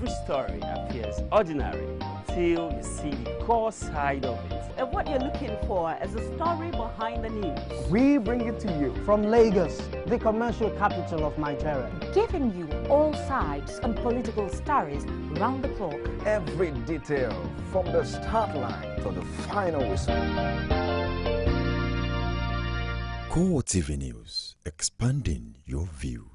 every story appears ordinary till you see the core side of it. And what you're looking for is the story behind the news. We bring it to you from Lagos, the commercial capital of Nigeria. Giving you all sides and political stories round the clock. Every detail from the start line to the final whistle. CoreTV News, expanding your view.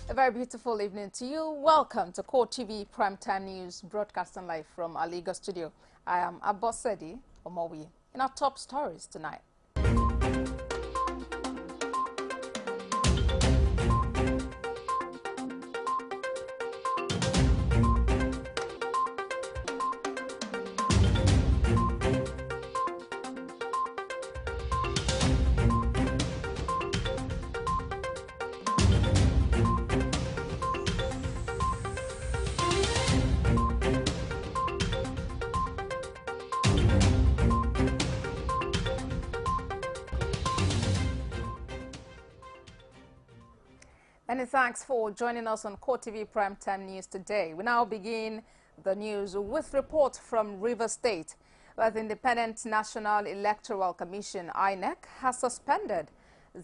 A very beautiful evening to you. Welcome to CoreTV Primetime News, broadcasting live from our Lagos studio. I am Abosedi Omowi. In our top stories tonight. Many thanks for joining us on CoreTV Primetime News today. We now begin the news with report from Rivers State, where the Independent National Electoral Commission, INEC, has suspended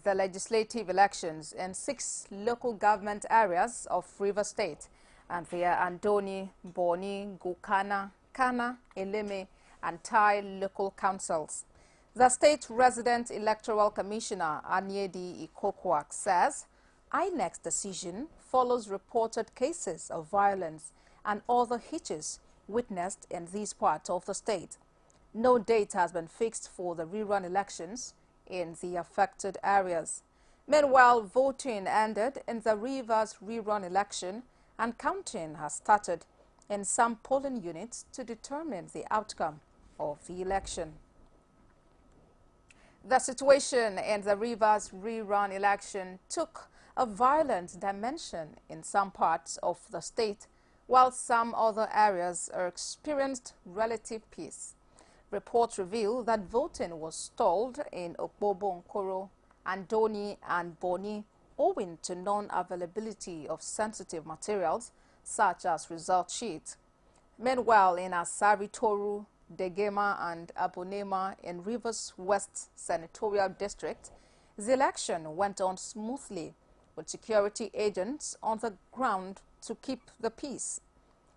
the legislative elections in 6 local government areas of Rivers State, and via Andoni, Boni, Gukana, Kana, Eleme, and Tai local councils. The State Resident Electoral Commissioner, Anyedi Ikokwak, says INEC's decision follows reported cases of violence and other hitches witnessed in these parts of the state. No date has been fixed for the rerun elections in the affected areas. Meanwhile, voting ended in the Rivers rerun election and counting has started in some polling units to determine the outcome of the election. The situation in the Rivers rerun election took a violent dimension in some parts of the state, while some other areas experienced relative peace. Reports reveal that voting was stalled in Okpobo Nkoro, Andoni and Boni owing to non-availability of sensitive materials such as result sheets. Meanwhile, in Asari Toru, Degema and Abonema in Rivers West Senatorial District, the election went on smoothly with security agents on the ground to keep the peace.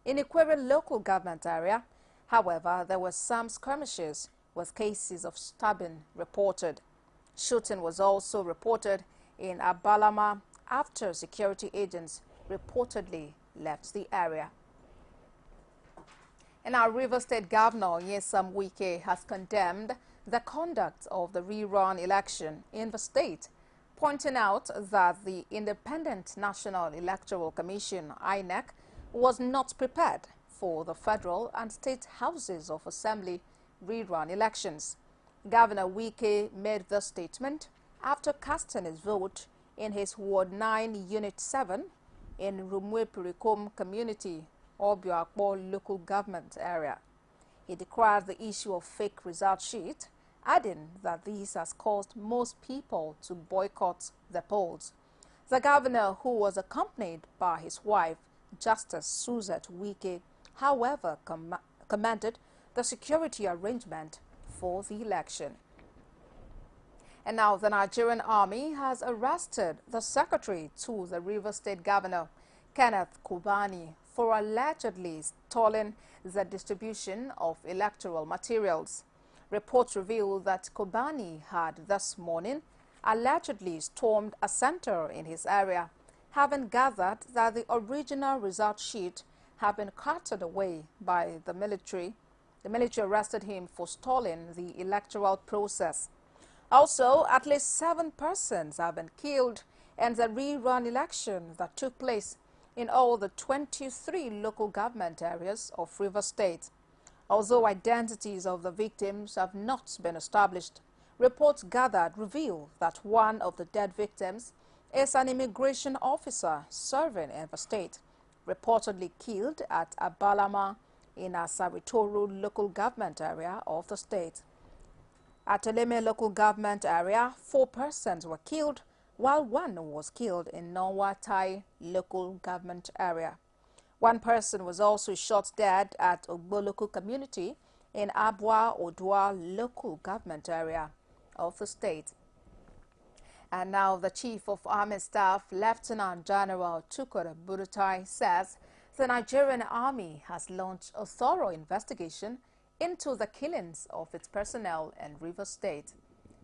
In Ikwere local government area, however, there were some skirmishes with cases of stabbing reported. Shooting was also reported in Abalama after security agents reportedly left the area. And our River State Governor, Nyesom Wike, has condemned the conduct of the rerun election in the state, pointing out that the Independent National Electoral Commission, INEC, was not prepared for the federal and state houses of assembly rerun elections. Governor Wike made the statement after casting his vote in his Ward 9, Unit 7 in Rumwe-Pirikom Community, Obiakpo local government area. He decried the issue of fake result sheet, adding that this has caused most people to boycott the polls. The governor, who was accompanied by his wife, Justice Suzette Wike, however, commended the security arrangement for the election. And now the Nigerian Army has arrested the secretary to the Rivers State Governor, Kenneth Kubani, for allegedly stalling the distribution of electoral materials. Reports reveal that Kobani had this morning allegedly stormed a center in his area, having gathered that the original result sheet had been carted away by the military. The military arrested him for stalling the electoral process. Also, at least 7 persons have been killed in the rerun election that took place in all the 23 local government areas of Rivers State. Although identities of the victims have not been established, reports gathered reveal that one of the dead victims is an immigration officer serving in the state, reportedly killed at Abalama in Asaritoru local government area of the state. At Eleme local government area, 4 persons were killed, while 1 was killed in Nonwatai local government area. 1 person was also shot dead at Ogboloku community in Abwa Odua local government area of the state. And now the Chief of Army Staff, Lieutenant General Tukur Buratai, says the Nigerian Army has launched a thorough investigation into the killings of its personnel in Rivers State.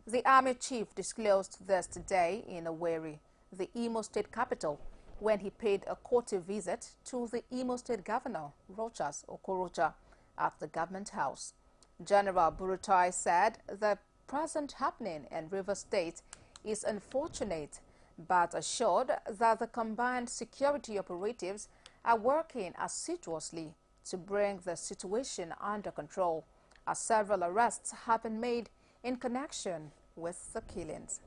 The Army Chief disclosed this today in Owerri, the Imo State capital, when he paid a courtesy visit to the Imo State Governor, Rochas Okorocha, at the government house. General Buratai said the present happening in Rivers State is unfortunate, but assured that the combined security operatives are working assiduously to bring the situation under control, as several arrests have been made in connection with the killings.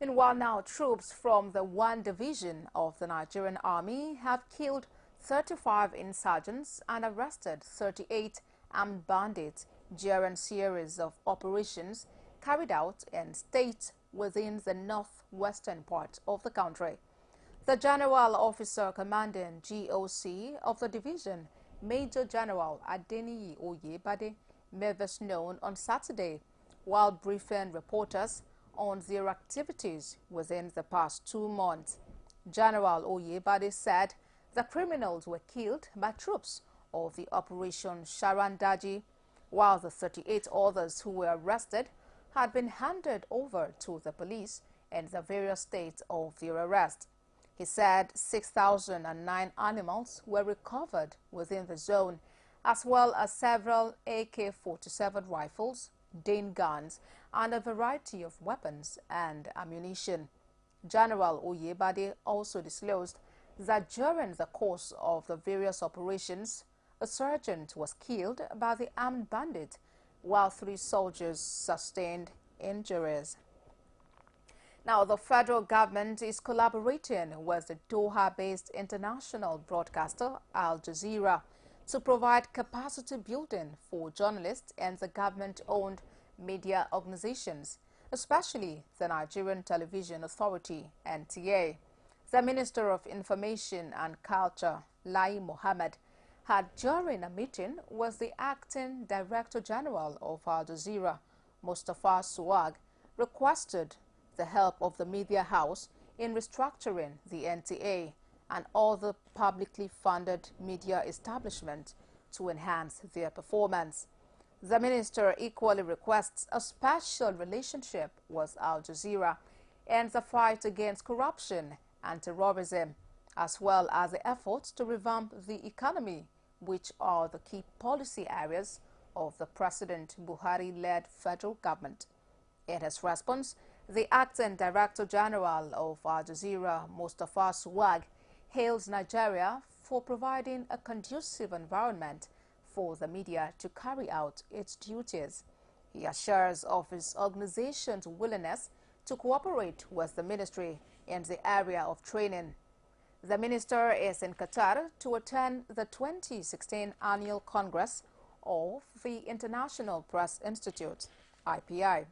Meanwhile, now troops from the 1 Division of the Nigerian Army have killed 35 insurgents and arrested 38 armed bandits during a series of operations carried out in states within the northwestern part of the country. The General Officer Commanding GOC of the division, Major General Adeniyi Oyebade, made this known on Saturday while briefing reporters on their activities within the past 2 months. General Oyebade said the criminals were killed by troops of the Operation Sharandaji, while the 38 others who were arrested had been handed over to the police in the various states of their arrest. He said 6,009 animals were recovered within the zone, as well as several AK-47 rifles, Dane guns, and a variety of weapons and ammunition. General Oyebade also disclosed that during the course of the various operations, a sergeant was killed by the armed bandit, while 3 soldiers sustained injuries. Now, the federal government is collaborating with the Doha-based international broadcaster Al Jazeera to provide capacity building for journalists and the government-owned media organizations, especially the Nigerian Television Authority, NTA. The Minister of Information and Culture, Lai Mohammed, had during a meeting with the acting Director General of Al Jazeera, Mustafa Suwag, requested the help of the media house in restructuring the NTA and other publicly funded media establishments to enhance their performance. The minister equally requests a special relationship with Al Jazeera and the fight against corruption and terrorism, as well as the efforts to revamp the economy, which are the key policy areas of the President Buhari-led federal government. In his response, the acting Director General of Al Jazeera, Mustafa Suwag, hails Nigeria for providing a conducive environment for the media to carry out its duties. He assures of his organization's willingness to cooperate with the ministry in the area of training. The minister is in Qatar to attend the 2016 Annual Congress of the International Press Institute, IPI.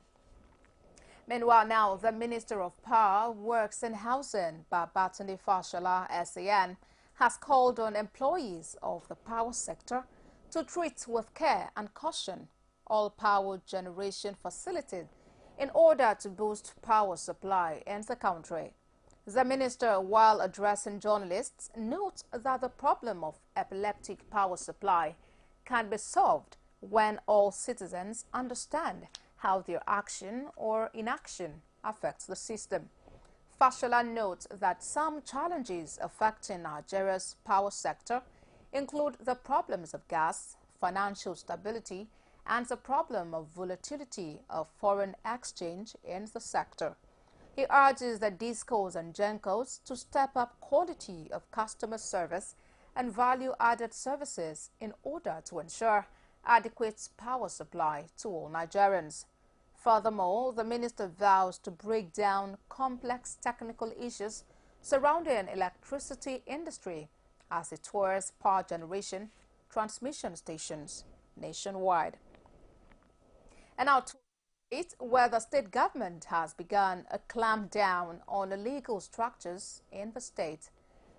Meanwhile, now the Minister of Power, Works and Housing, Babatunde Fashola, SAN, has called on employees of the power sector to treat with care and caution all power generation facilities in order to boost power supply in the country. The minister, while addressing journalists, notes that the problem of epileptic power supply can be solved when all citizens understand how their action or inaction affects the system. Fashola notes that some challenges affecting Nigeria's power sector include the problems of gas, financial stability, and the problem of volatility of foreign exchange in the sector. He urges the DISCOs and GENCOs to step up quality of customer service and value-added services in order to ensure adequate power supply to all Nigerians. Furthermore, the minister vows to break down complex technical issues surrounding electricity industry as it tours power generation transmission stations nationwide. And now to it, where the state government has begun a clampdown on illegal structures in the state.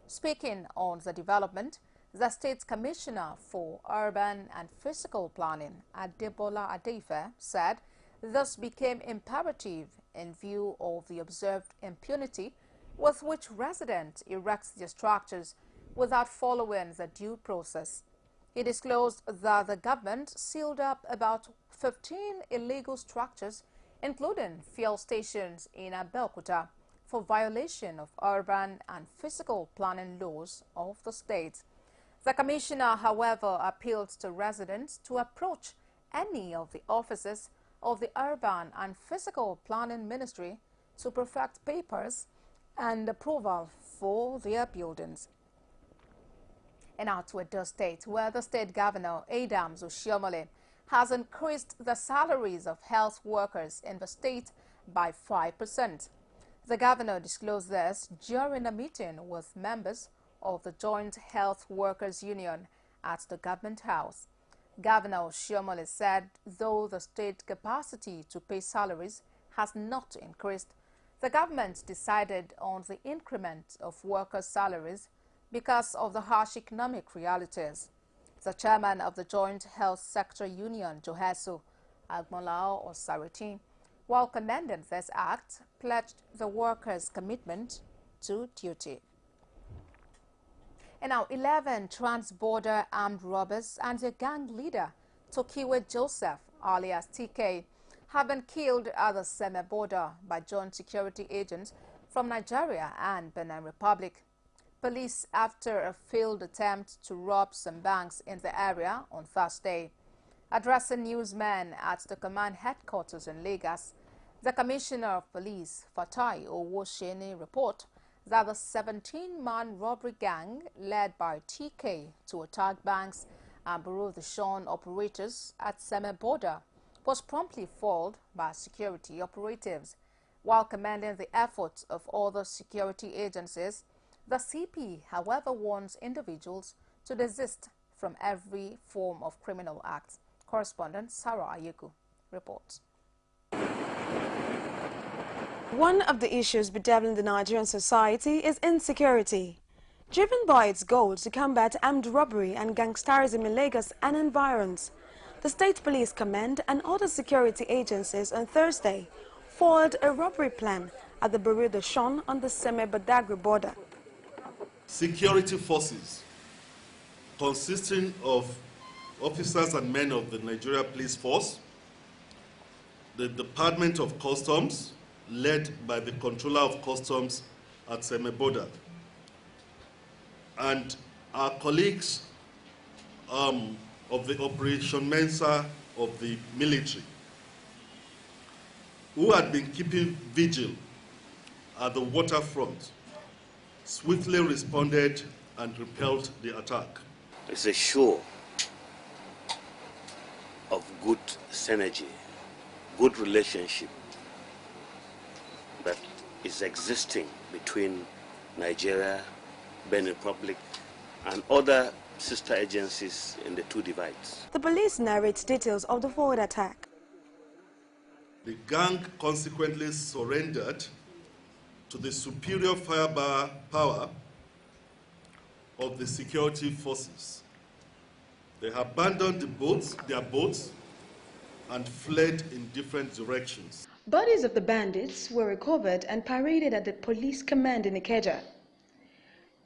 Speaking on the development, the State Commissioner for Urban and Physical Planning, Adebola Adeife, said this became imperative in view of the observed impunity with which residents erect their structures without following the due process. He disclosed that the government sealed up about 15 illegal structures, including fuel stations in Abeokuta, for violation of urban and physical planning laws of the state. The commissioner, however, appealed to residents to approach any of the offices of the Urban and Physical Planning Ministry to perfect papers and approval for their buildings. And out to Edo State, where the state governor, Adams Oshiomhole, has increased the salaries of health workers in the state by 5%. The governor disclosed this during a meeting with members of the Joint Health Workers Union at the Government House. Governor Oshiomhole said though the state capacity to pay salaries has not increased, the government decided on the increment of workers' salaries because of the harsh economic realities. The chairman of the Joint Health Sector Union, Johesu Agmonlao Osariti, while commending this act, pledged the workers' commitment to duty. And now 11 trans-border armed robbers and their gang leader, Tokiwe Joseph, alias TK, have been killed at the Seme border by joint security agents from Nigeria and Benin Republic. Police, after a failed attempt to rob some banks in the area on Thursday. Addressing newsmen at the command headquarters in Lagos, the Commissioner of Police, Fatai Owosheni, report that the 17-man robbery gang led by TK to attack banks and Bureau de Change operators at Seme border was promptly foiled by security operatives. While commending the efforts of other security agencies, the CP, however, warns individuals to desist from every form of criminal act. Correspondent Sarah Ayeku reports. One of the issues bedeviling the Nigerian society is insecurity. Driven by its goal to combat armed robbery and gangsterism in Lagos and environs, the State Police Command and other security agencies on Thursday foiled a robbery plan at the Bureau de Change on the Seme-Badagry border. Security forces consisting of officers and men of the Nigeria Police Force, the Department of Customs, led by the Controller of Customs at Seme border, and our colleagues of the Operation Mensa of the military, who had been keeping vigil at the waterfront, swiftly responded and repelled the attack. It's a show of good synergy, good relationship that is existing between Nigeria, Benin Republic, and other sister agencies in the two divides. The police narrates details of the forward attack. The gang consequently surrendered to the superior firepower of the security forces. They abandoned their boats and fled in different directions. Bodies of the bandits were recovered and paraded at the police command in Ikeja.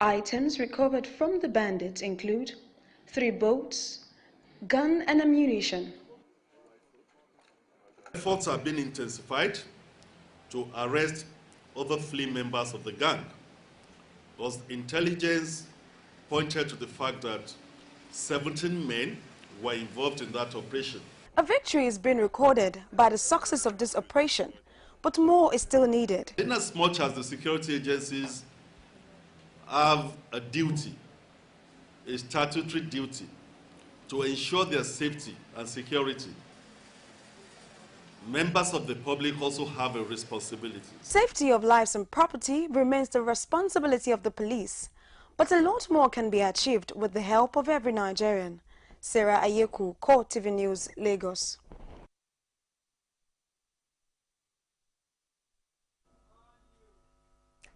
Items recovered from the bandits include 3 boats, gun and ammunition. Efforts have been intensified to arrest other fleeing members of the gang, because intelligence pointed to the fact that 17 men were involved in that operation. A victory has been recorded by the success of this operation, but more is still needed. In as much as the security agencies have a duty, a statutory duty, to ensure their safety and security, members of the public also have a responsibility. Safety of lives and property remains the responsibility of the police, But a lot more can be achieved with the help of every Nigerian. Sarah Ayeku, CoreTV News, Lagos.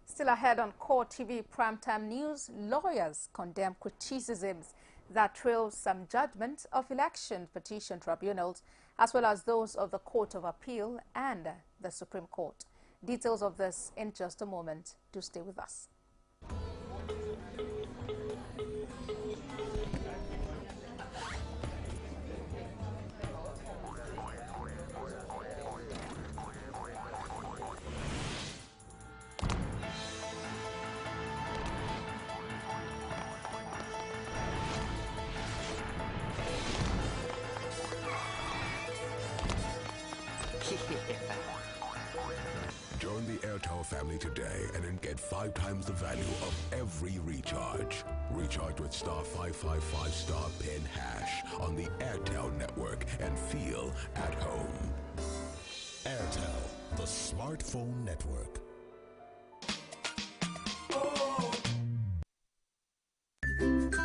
Still ahead on CoreTV Primetime News, lawyers condemn criticisms that trail some judgment of election petition tribunals, as well as those of the Court of Appeal and the Supreme Court. Details of this in just a moment. Do stay with us. Join the Airtel family today and get 5 times the value of every recharge. Recharge with *555 *PIN# on the Airtel network and feel at home. Airtel, the smartphone network.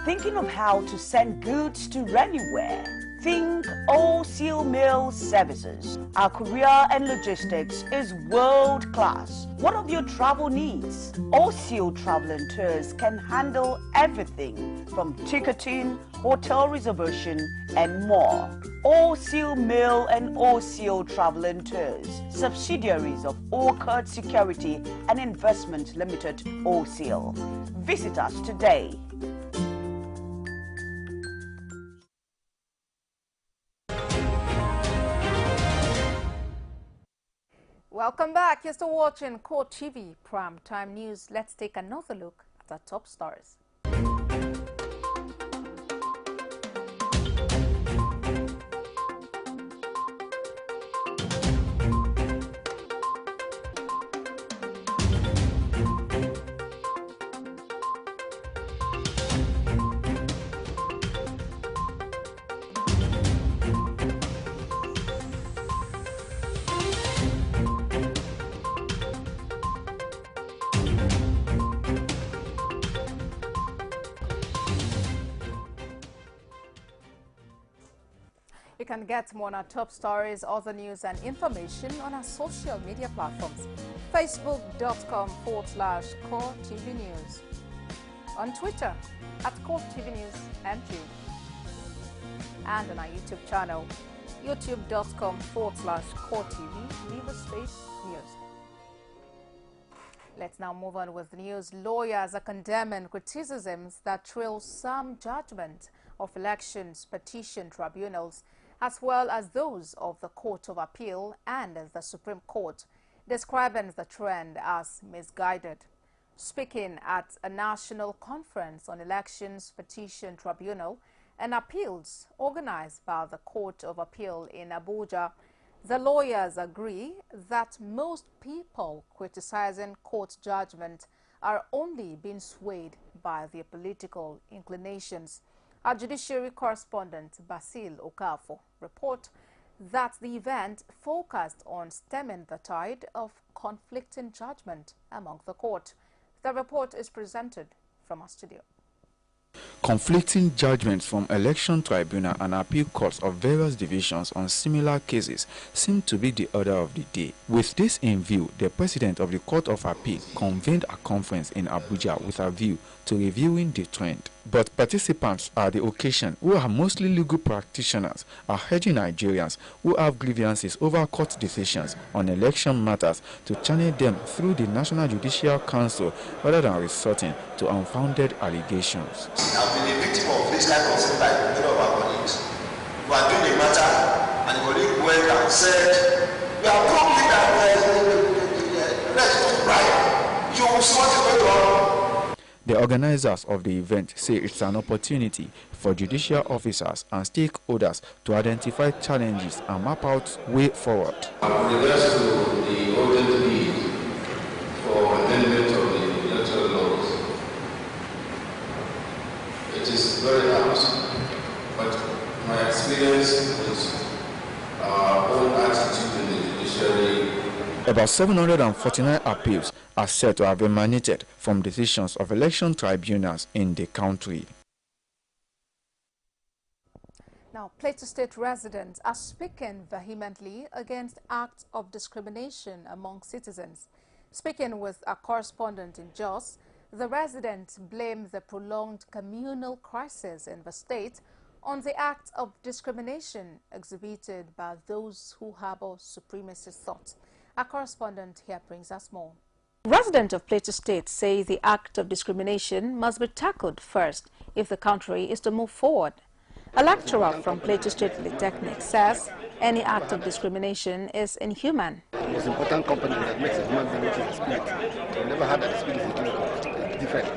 Thinking of how to send goods to anywhere? Think All-Seal Mail Services. Our courier and logistics is world class. What of your travel needs? All-Seal Travel and Tours can handle everything from ticketing, hotel reservation, and more. All-Seal Mail and All-Seal Travel and Tours, subsidiaries of Orchard Security and Investment Limited, All-Seal. Visit us today. Welcome back. You're still watching CoreTV Primetime News. Let's take another look at our top stories. You can get more on our top stories, other news and information on our social media platforms. Facebook.com/CoreTV News. On Twitter @CoreTV News NG. And on our YouTube channel, youtube.com/CoreTV Liver Space News. Let's now move on with the news. Lawyers are condemning criticisms that trail some judgment of elections petition tribunals, as well as those of the Court of Appeal and the Supreme Court, describing the trend as misguided. Speaking at a national conference on elections petition tribunal and appeals organized by the Court of Appeal in Abuja, the lawyers agree that most people criticizing court judgment are only being swayed by their political inclinations. Our judiciary correspondent Basil Okafor reports that the event focused on stemming the tide of conflicting judgment among the court. The report is presented from our studio. Conflicting judgments from election tribunal and appeal courts of various divisions on similar cases seem to be the order of the day. With this in view, the president of the Court of Appeal convened a conference in Abuja with a view to reviewing the trend. But participants at the occasion, who are mostly legal practitioners, are urging Nigerians who have grievances over court decisions on election matters to channel them through the National Judicial Council rather than resorting to unfounded allegations. I've been a victim of this kind of thing by many of our colleagues. We are doing a matter, and the colleague went and said, "We are probably that let's not bribe. You will see what is going on." The organizers of the event say it's an opportunity for judicial officers and stakeholders to identify challenges and map out way forward. With regards to the urgent need for amendment of the electoral laws, it is very apt, but my experience with our own attitude in the judiciary About 749 appeals are said to have emanated from decisions of election tribunals in the country. Now, Plateau State residents are speaking vehemently against acts of discrimination among citizens. Speaking with a correspondent in Jos, the residents blame the prolonged communal crisis in the state on the act of discrimination exhibited by those who harbor supremacist thoughts. Our correspondent here brings us more. Residents of Plateau State say the act of discrimination must be tackled first if the country is to move forward. A lecturer from Plateau State Polytechnic says any act of discrimination is inhuman. The most important component that makes a human being, which is the spirit. We never had that the spirit is different.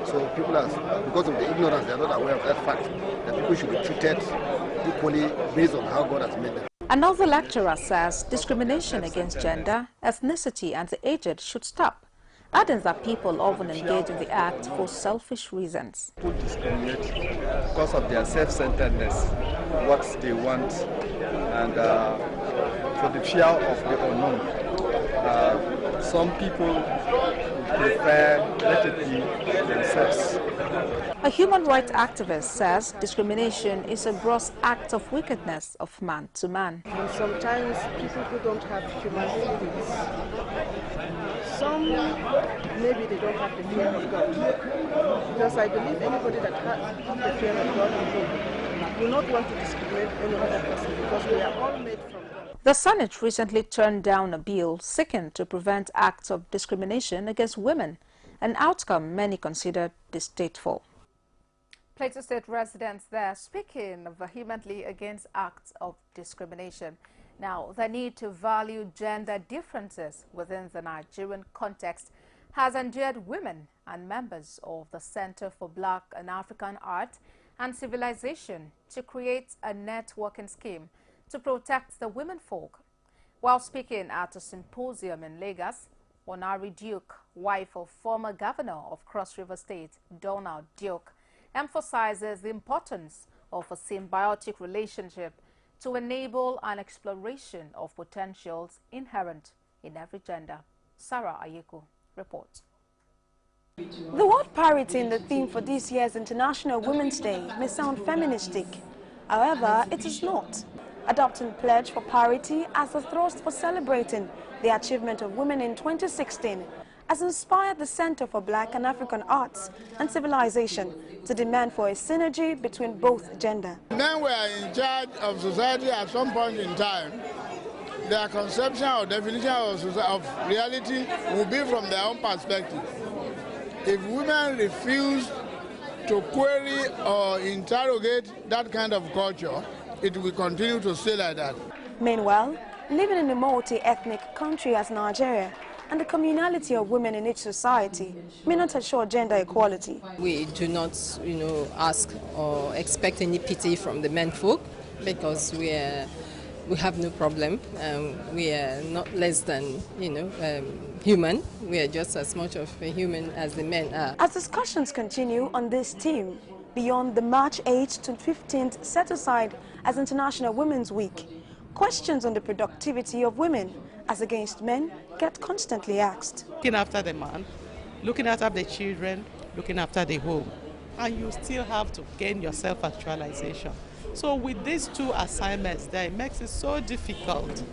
So people are, because of the ignorance, they are not aware of that fact, that people should be treated equally based on how God has made them. Another lecturer says discrimination against gender, ethnicity and the aged should stop, adding that people often engage in the act for selfish reasons. People discriminate because of their self-centeredness, what they want, and for the fear of the unknown. Some people prefer let it be themselves. A human rights activist says discrimination is a gross act of wickedness of man to man. And sometimes people who don't have human feelings, some maybe they don't have the fear of God. Because I believe anybody that has the fear of God will not want to discriminate any other person, because we are all made from God. The Senate recently turned down a bill seeking to prevent acts of discrimination against women, an outcome many consider distasteful. Plateau State residents there speaking vehemently against acts of discrimination. Now, the need to value gender differences within the Nigerian context has endeared women and members of the Center for Black and African Art and Civilization to create a networking scheme to protect the women folk. While speaking at a symposium in Lagos, Onari Duke, wife of former governor of Cross River State, Donald Duke, emphasizes the importance of a symbiotic relationship to enable an exploration of potentials inherent in every gender. Sarah Ayeko reports. The word parity in the theme for this year's International Women's Day may sound feministic. However, it is not. Adopting pledge for parity as a thrust for celebrating the achievement of women in 2016 has inspired the Center for Black and African Arts and Civilization to demand for a synergy between both gender. Men were in charge of society at some point in time. Their conception or definition of reality will be from their own perspective. If women refuse to query or interrogate that kind of culture, it will continue to stay like that. Meanwhile, living in a multi-ethnic country as Nigeria and the communality of women in each society may not assure gender equality. We do not, ask or expect any pity from the menfolk, because we have no problem. We are not less than, human. We are just as much of a human as the men are. As discussions continue on this theme, beyond the March 8th to 15th set aside as International Women's Week, questions on the productivity of women as against men get constantly asked. Looking after the man, looking after the children, looking after the home, and you still have to gain your self-actualization. So with these two assignments there, it makes it so difficult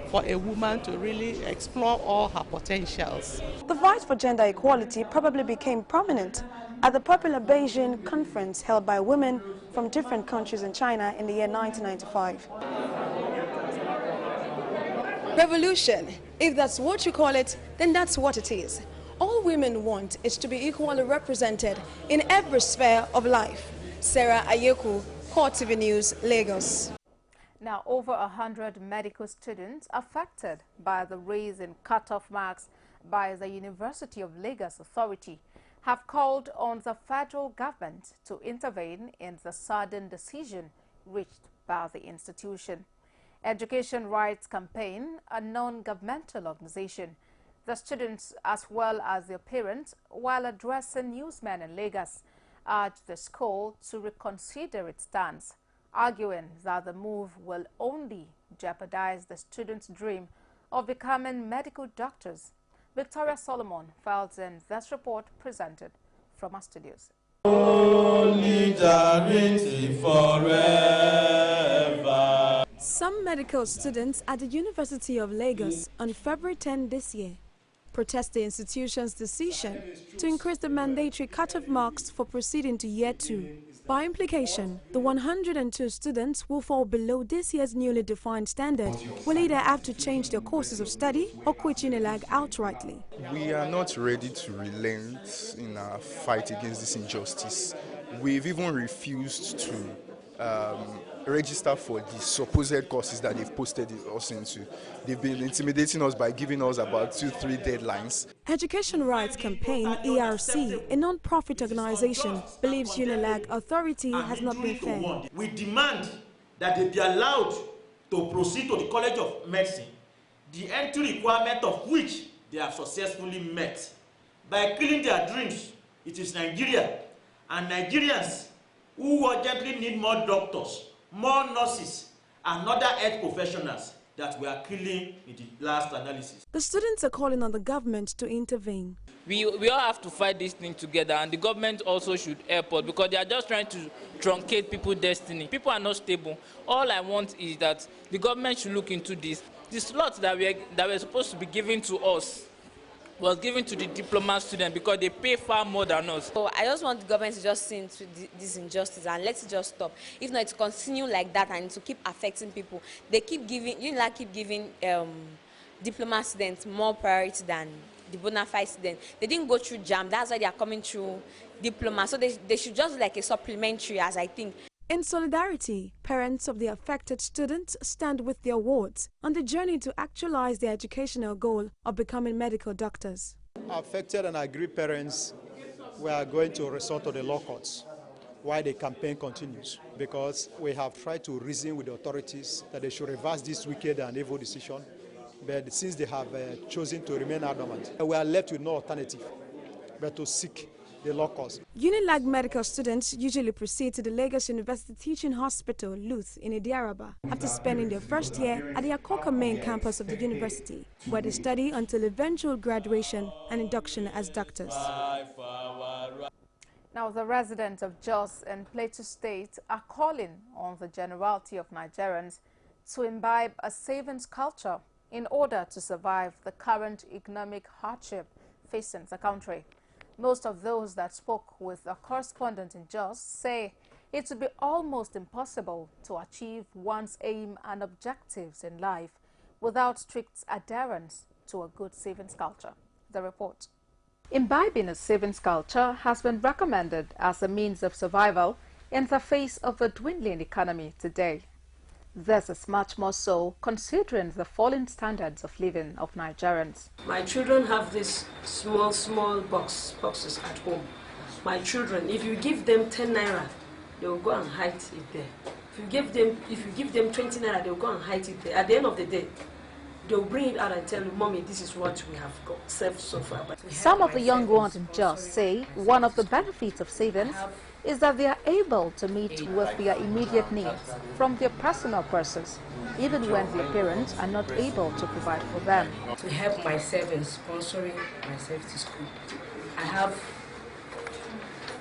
for a woman to really explore all her potentials. The fight for gender equality probably became prominent at the popular Beijing conference held by women from different countries in China in the year 1995. Revolution, if that's what you call it, then that's what it is. All women want is to be equally represented in every sphere of life. Sarah Ayeko, CoreTV News, Lagos. Now, over 100 medical students affected by the raise in cutoff marks by the University of Lagos Authority have called on the federal government to intervene in the sudden decision reached by the institution. Education Rights Campaign, a non-governmental organization, the students as well as their parents, while addressing newsmen in Lagos, urged the school to reconsider its stance, arguing that the move will only jeopardize the students' dream of becoming medical doctors. Victoria Solomon files in this report presented from our studios. Solidarity forever. Some medical students at the University of Lagos on February 10 this year protest the institution's decision to increase the mandatory cut-off marks for proceeding to Year 2. By implication, the 102 students who fall below this year's newly defined standard will either have to change their courses of study or quit UNILAG outrightly. We are not ready to relent in our fight against this injustice. We've even refused to register for the supposed courses that they've posted us into. They've been intimidating us by giving us about 2-3 deadlines. Education Rights Campaign, ERC, a non-profit organization, believes UNILAG authority has not been fair. We demand that they be allowed to proceed to the College of Medicine, the entry requirement of which they have successfully met. By killing their dreams, it is Nigeria and Nigerians who urgently need more doctors, more nurses, and other health professionals that we are killing in the last analysis. The students are calling on the government to intervene. We all have to fight this thing together, and the government also should help us because they are just trying to truncate people's destiny. People are not stable. All I want is that the government should look into this. The slots that were supposed to be given to us was given to the diploma students because they pay far more than us. So I just want the government to just see into this injustice and let it just stop. If not, to continue like that and to keep affecting people. They keep giving, keep giving diploma students more priority than the bona fide students. They didn't go through JAM, that's why they are coming through diploma. So they should just like a supplementary, as I think. In solidarity, parents of the affected students stand with their wards on the journey to actualize their educational goal of becoming medical doctors. Affected and aggrieved parents were going to resort to the law courts while the campaign continues, because we have tried to reason with the authorities that they should reverse this wicked and evil decision, but since they have chosen to remain adamant, we are left with no alternative but to seek the law courts. UNILAG medical students usually proceed to the Lagos University Teaching Hospital, LUTH, in Idiaraba, after spending their first year at the Akoka main campus of the university, where they study until eventual graduation and induction as doctors. Now, the residents of Jos and Plateau State are calling on the generality of Nigerians to imbibe a savings culture in order to survive the current economic hardship facing the country. Most of those that spoke with a correspondent in Jos say it would be almost impossible to achieve one's aim and objectives in life without strict adherence to a good savings culture. The report. Imbibing a savings culture has been recommended as a means of survival in the face of a dwindling economy today. This is much more so considering the falling standards of living of Nigerians. My children have these small boxes at home. My children, if you give them 10 naira, they will go and hide it there. If you give them 20 naira, they will go and hide it there. At the end of the day, they will bring it out and tell you, Mommy, this is what we have got saved so far. Some of the young ones in Jos say one of the benefits of savings is that they are able to meet with their immediate needs from their personal purses, even when their parents are not able to provide for them. To help myself in sponsoring myself to school, I have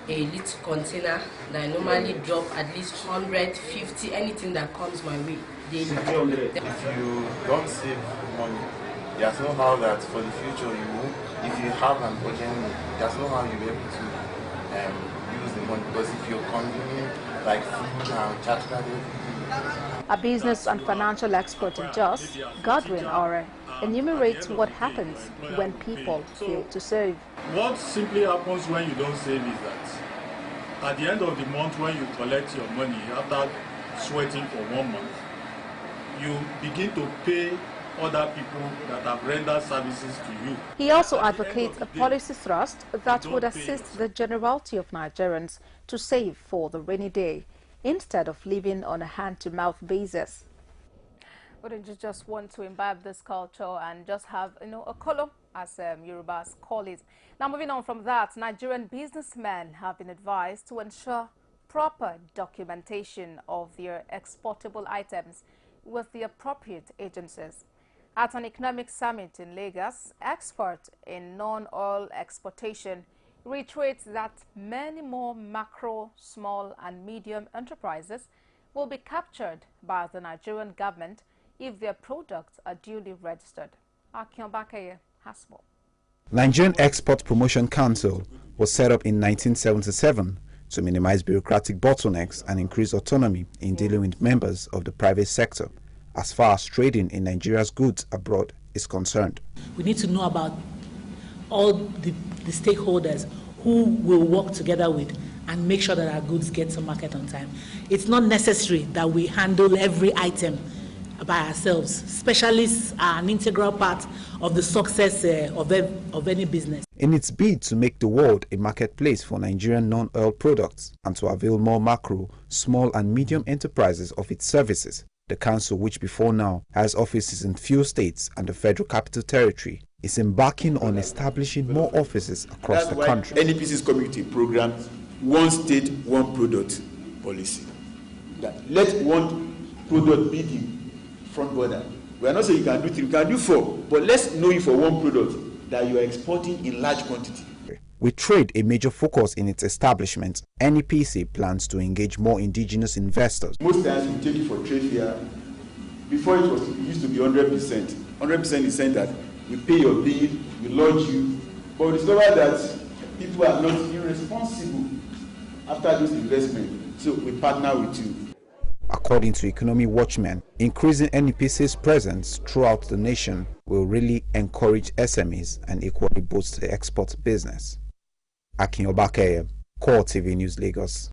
a little container that I normally drop at least 100, 50, anything that comes my way daily. If you don't save money, there's no how that for the future if you have an urgent need, there's no how you'll be able to use the money, because if you're consuming like food and charge card, a business and financial expert in Jos, Godwin Ore, enumerates what happens when people fail to save. What simply happens when you don't save is that at the end of the month, when you collect your money after sweating for 1 month, you begin to pay other people that have rendered services to you. He also advocates a policy thrust that would assist the generality of Nigerians to save for the rainy day instead of living on a hand-to-mouth basis. Wouldn't you just want to imbibe this culture and just have, a color, as Yorubas call it? Now, moving on from that, Nigerian businessmen have been advised to ensure proper documentation of their exportable items with the appropriate agencies. At an economic summit in Lagos, expert in non-oil exportation reiterates that many more macro, small and medium enterprises will be captured by the Nigerian government if their products are duly registered. Akin Bakeye has more. Nigerian Export Promotion Council was set up in 1977 to minimize bureaucratic bottlenecks and increase autonomy in dealing with members of the private sector as far as trading in Nigeria's goods abroad is concerned. We need to know about all the stakeholders who will work together with and make sure that our goods get to market on time. It's not necessary that we handle every item by ourselves. Specialists are an integral part of the success of any business. In its bid to make the world a marketplace for Nigerian non-oil products and to avail more macro, small and medium enterprises of its services, the council, which before now has offices in few states and the Federal Capital Territory, is embarking on establishing more offices across the country. NEPC's community program, one state, one product policy. That let one product be the front border. We are not saying you can do 3, you can do 4, but let's know you for one product that you are exporting in large quantity. With trade a major focus in its establishment, NEPC plans to engage more indigenous investors. Most times we take it for trade fair. Before it used to be 100%. 100% is saying that we pay your bill, we lodge you, but we discover that people are not irresponsible after this investment. So we partner with you. According to Economy Watchmen, increasing NEPC's presence throughout the nation will really encourage SMEs and equally boost the export business. Akin Obakeye, CoreTV News, Lagos.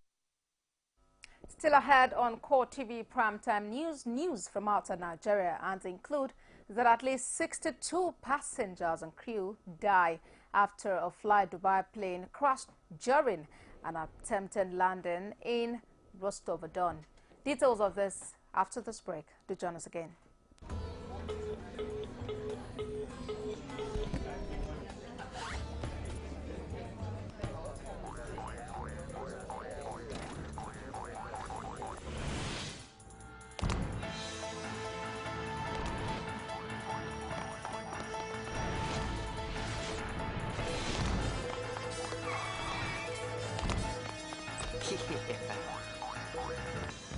Still ahead on CoreTV Primetime News from outside Nigeria, and include that at least 62 passengers and crew die after a Fly Dubai plane crashed during an attempted landing in Rostov-on-Don. Details of this after this break. Do join us again.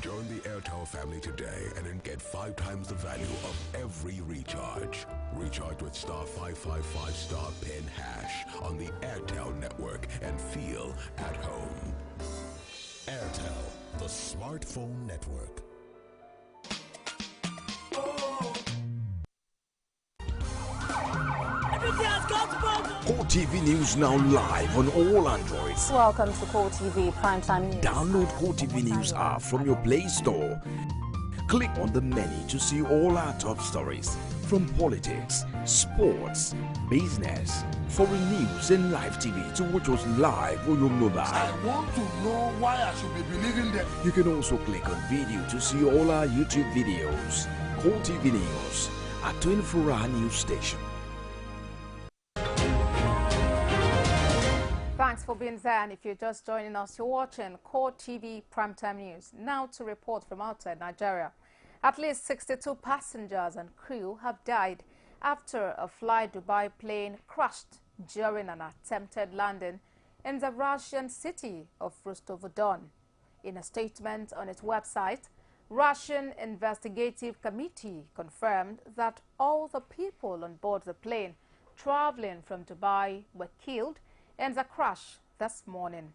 Join the Airtel family today and get 5 times the value of every recharge. Recharge with *555 *PIN# on the Airtel network and feel at home. Airtel, the smartphone network. CoreTV News now live on all Androids. Welcome to CoreTV Primetime News. Download CoreTV News app from your Play Store. Click on the menu to see all our top stories from politics, sports, business, foreign news and live TV to watch us live on your mobile. I want to know why I should be believing them. You can also click on video to see all our YouTube videos. CoreTV News, a 24-hour news station. Thanks for being there, and if you're just joining us, you're watching CoreTV Primetime News. Now to report from outside Nigeria. At least 62 passengers and crew have died after a Fly Dubai plane crashed during an attempted landing in the Russian city of Rostov-on-Don. In a statement on its website, Russian Investigative Committee confirmed that all the people on board the plane traveling from Dubai were killed in the crash this morning.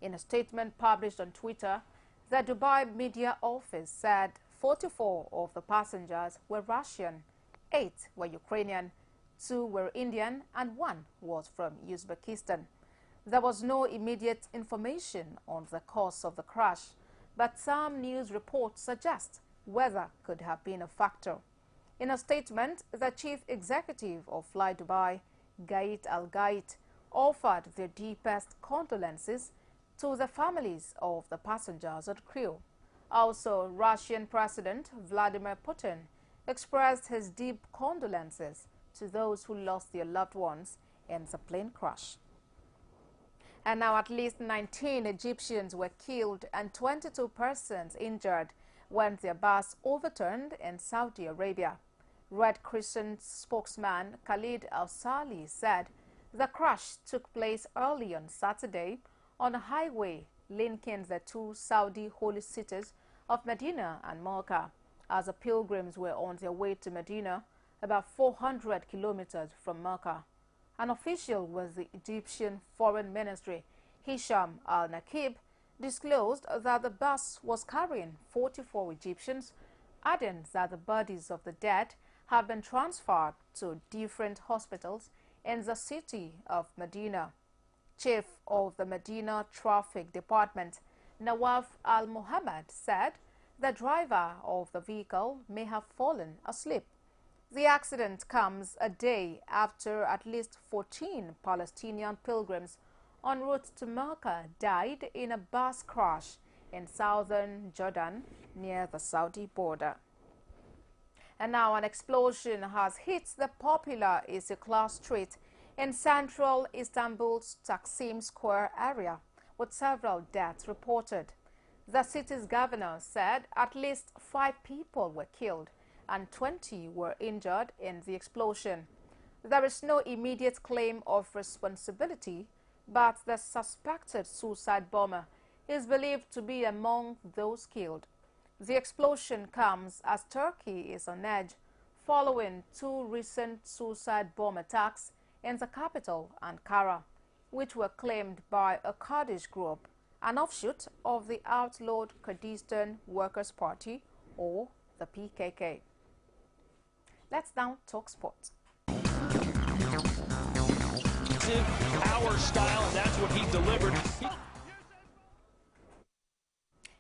In a statement published on Twitter, the Dubai media office said 44 of the passengers were Russian, 8 were Ukrainian, 2 were Indian, and 1 was from Uzbekistan. There was no immediate information on the cause of the crash, but some news reports suggest weather could have been a factor. In a statement, the chief executive of Fly Dubai, Gait Al-Gait, offered their deepest condolences to the families of the passengers and crew. Also, Russian President Vladimir Putin expressed his deep condolences to those who lost their loved ones in the plane crash. And now at least 19 Egyptians were killed and 22 persons injured when their bus overturned in Saudi Arabia. Red Crescent spokesman Khalid Al-Sali said the crash took place early on Saturday on a highway linking the two Saudi holy cities of Medina and Mecca, as the pilgrims were on their way to Medina, about 400 kilometers from Mecca. An official with the Egyptian Foreign Ministry, Hisham Al-Nakib, disclosed that the bus was carrying 44 Egyptians, adding that the bodies of the dead have been transferred to different hospitals in the city of Medina. Chief of the Medina Traffic Department, Nawaf Al-Muhammad, said the driver of the vehicle may have fallen asleep. The accident comes a day after at least 14 Palestinian pilgrims en route to Mecca died in a bus crash in southern Jordan near the Saudi border. And now an explosion has hit the popular Istiklal Street in central Istanbul's Taksim Square area, with several deaths reported. The city's governor said at least 5 people were killed and 20 were injured in the explosion. There is no immediate claim of responsibility, but the suspected suicide bomber is believed to be among those killed. The explosion comes as Turkey is on edge following 2 recent suicide bomb attacks in the capital, Ankara, which were claimed by a Kurdish group, an offshoot of the outlawed Kurdistan Workers' Party, or the PKK. Let's now talk sports. Power style, and that's what he delivered.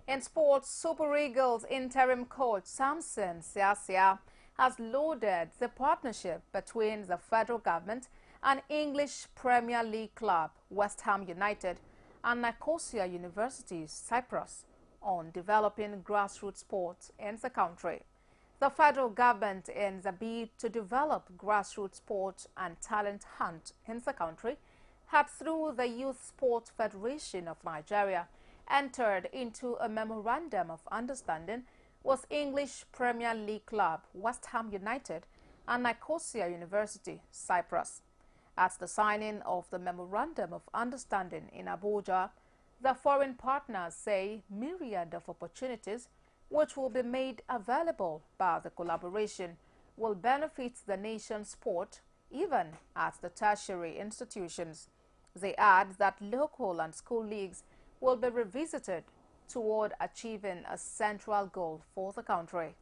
In sports, Super Eagles interim coach Samson Siasia has lauded the partnership between the federal government and English Premier League club West Ham United and Nicosia University, Cyprus, on developing grassroots sports in the country. The federal government, in the bid to develop grassroots sports and talent hunt in the country, had, through the Youth Sports Federation of Nigeria, entered into a memorandum of understanding with English Premier League club West Ham United and Nicosia University, Cyprus. At the signing of the memorandum of understanding in Abuja, the foreign partners say myriad of opportunities which will be made available by the collaboration will benefit the nation's sport, even at the tertiary institutions. They add that local and school leagues will be revisited toward achieving a central goal for the country.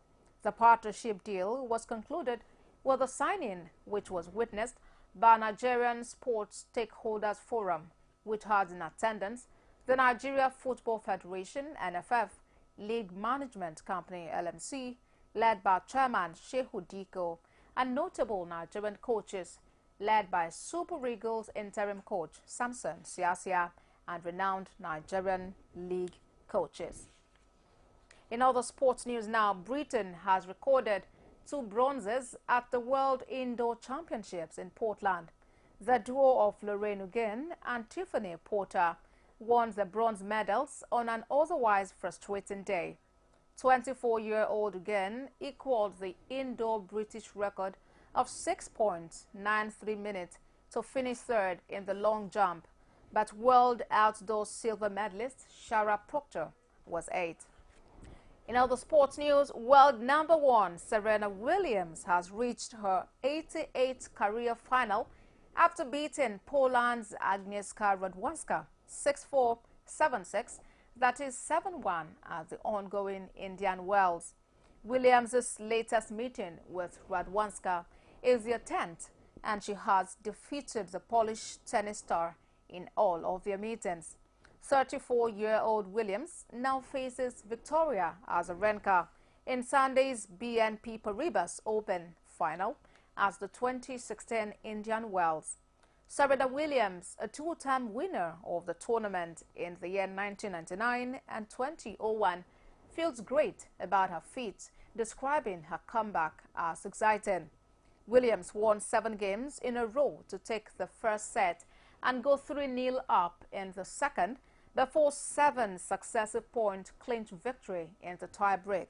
The partnership deal was concluded with a signing which was witnessed by Nigerian Sports Stakeholders Forum, which had in attendance the Nigeria Football Federation, NFF, League Management Company, LMC, led by Chairman Shehu Diko, and notable Nigerian coaches, led by Super Eagles interim coach Samson Siasia and renowned Nigerian league coaches. In other sports news now, Britain has recorded 2 bronzes at the World Indoor Championships in Portland. The duo of Lorraine Ugen and Tiffany Porter won the bronze medals on an otherwise frustrating day. 24-year-old Ugen equaled the indoor British record of 6.93 minutes to finish third in the long jump, but world outdoor silver medalist Shara Proctor was 8th. In other sports news, world number 1 Serena Williams has reached her 88th career final after beating Poland's Agnieszka Radwanska 6-4, 7-6, that is 7-1 at the ongoing Indian Wells. Williams' latest meeting with Radwanska is their 10th, and she has defeated the Polish tennis star in all of their meetings. 34-year-old Williams now faces Victoria Azarenka in Sunday's BNP Paribas Open final at the 2016 Indian Wells. Serena Williams, a 2-time winner of the tournament in the year 1999 and 2001, feels great about her feat, describing her comeback as exciting. Williams won 7 games in a row to take the first set and go 3-0 up in the second before 7 successive point clinch victory in the tie break.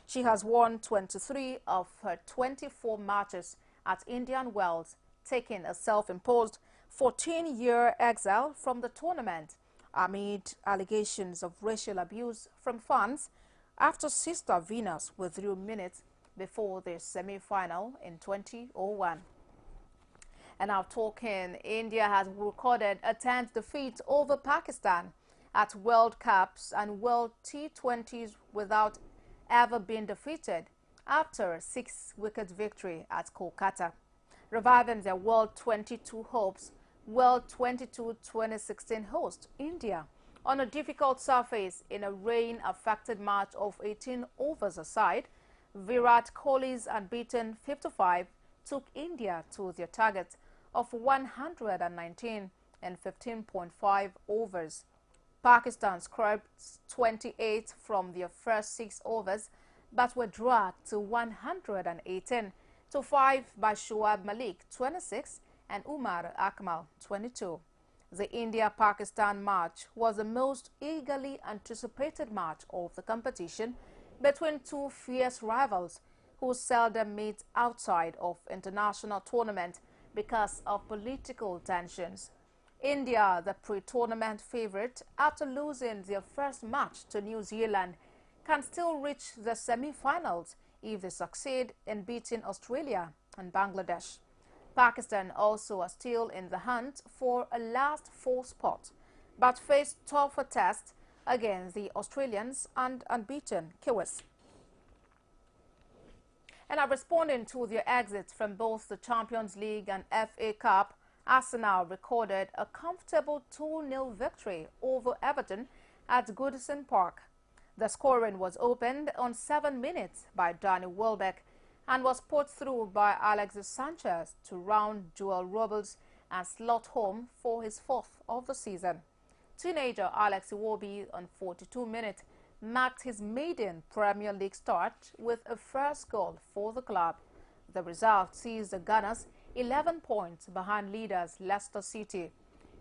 She has won 23 of her 24 matches at Indian Wells, taking a self-imposed 14-year exile from the tournament amid allegations of racial abuse from fans after Sister Venus withdrew minutes before the semi-final in 2001. And now talking, India has recorded a 10th defeat over Pakistan at World Cups and World T20s without ever being defeated after a 6-wicket victory at Kolkata, reviving their World 22 hopes. World 22 2016 host India on a difficult surface in a rain-affected match of 18 overs aside. Virat Kohli's unbeaten 55 took India to their target of 119 in 15.5 overs. Pakistan scraped 28 from their first 6 overs but were dragged to 118 to 5 by Shoaib Malik 26 and Umar Akmal 22. The India-Pakistan match was the most eagerly anticipated match of the competition between two fierce rivals who seldom meet outside of international tournament because of political tensions. India, the pre-tournament favorite, after losing their first match to New Zealand, can still reach the semi-finals if they succeed in beating Australia and Bangladesh. Pakistan also are still in the hunt for a last 4 spot, but face tougher tests against the Australians and unbeaten Kiwis. And responding to their exits from both the Champions League and FA Cup, Arsenal recorded a comfortable 2-0 victory over Everton at Goodison Park. The scoring was opened on 7 minutes by Danny Welbeck and was put through by Alexis Sanchez to round Joel Robles and slot home for his 4th of the season. Teenager Alex Iwobi on 42 minutes marked his maiden Premier League start with a first goal for the club. The result sees the Gunners 11 points behind leaders Leicester City.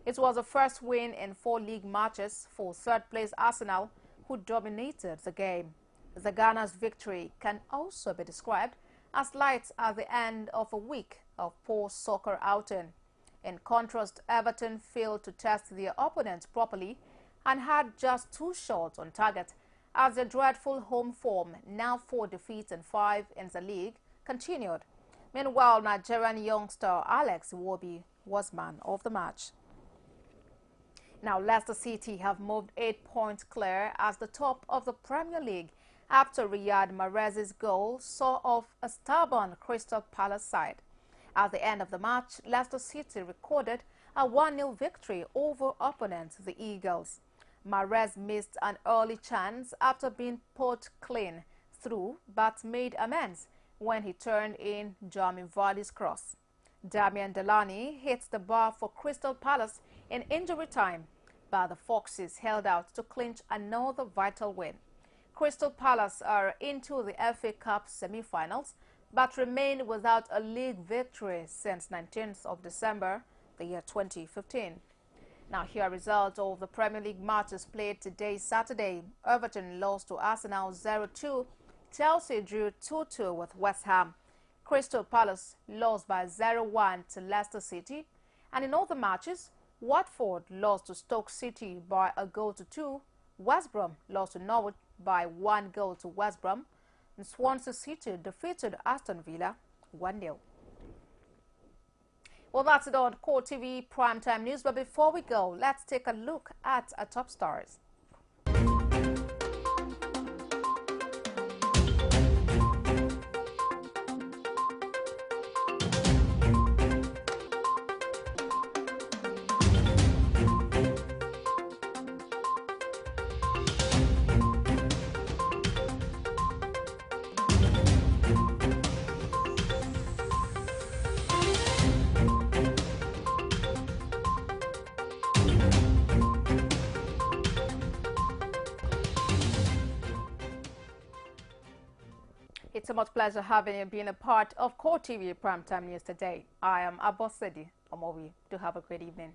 It was the first win in 4 league matches for third-place Arsenal, who dominated the game. The Gunners' victory can also be described as light at the end of a week of poor soccer outing. In contrast, Everton failed to test their opponents properly and had just 2 shots on target as their dreadful home form, now 4 defeats and 5 in the league, continued. Meanwhile, Nigerian youngster Alex Iwobi was man of the match. Now, Leicester City have moved 8 points clear as the top of the Premier League after Riyad Mahrez's goal saw off a stubborn Crystal Palace side. At the end of the match, Leicester City recorded a 1-0 victory over opponent the Eagles. Mahrez missed an early chance after being put clean through but made amends when he turned in Jamie Vardy's cross. Damian Delaney hit the bar for Crystal Palace in injury time, but the Foxes held out to clinch another vital win. Crystal Palace are into the FA Cup semi-finals but remain without a league victory since 19th of December, the year 2015. Now here are results of the Premier League matches played today, Saturday. Everton lost to Arsenal 0-2. Chelsea drew 2-2 with West Ham. Crystal Palace lost by 0-1 to Leicester City. And in all the matches, Watford lost to Stoke City by 1-2. West Brom lost to Norwich by 1-0 to West Brom. And Swansea City defeated Aston Villa 1-0. Well, that's it on CoreTV Primetime News. But before we go, let's take a look at our top stars. It's a much pleasure having you being a part of CoreTV Primetime News today. I am Abosedi Omowi. Do have a great evening.